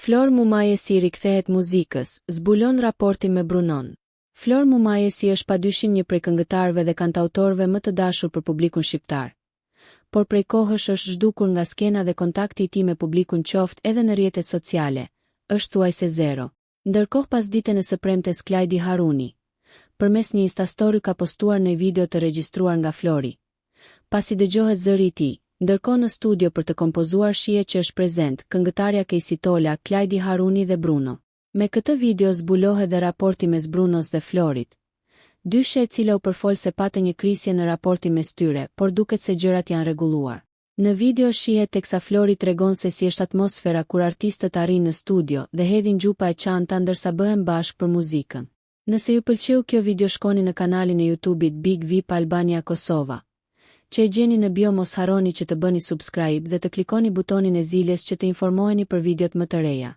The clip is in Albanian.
Flor Mumajesi rikthehet muzikës, zbulon raporti me Brunon. Flor Mumajesi është padyshim një prej këngëtarëve dhe kantautorëve më të dashur për publikun shqiptar. Por prej kohësh është zhdukur nga skena dhe kontakti i tij me publikun qoftë edhe në rrjetet sociale, është thuajse zero. Ndërkohë pas ditën e së premtes Klajdi Haruni, përmes një Instastory ka postuar një video të regjistruar nga Flori. Pasi dëgjohet zëri i tij, ndërkohë në studio për të kompozuar shihet që është prezent këngëtarja Kejsi Tola, Klajdi Haruni dhe Bruno. Me këtë video zbulohet dhe raporti mes Brunos dhe Florit. Dyshe e cila u përfol se patë një krisje në raporti mes tyre, por duket se gjërat janë rregulluar. Në video shihet teksa Flori tregon se si është atmosfera kur artistët arrin në studio dhe hedhin gjupa e çanta ndërsa bëhen bashkë për muzikën. Nëse ju pëlqeu kjo video shkoni në kanalin e YouTube-it Big VIP Albania Kosova, që e gjeni në bio. Mos harroni që të bëni subscribe dhe të klikoni butonin e ziljes që të informoheni për videot më të reja.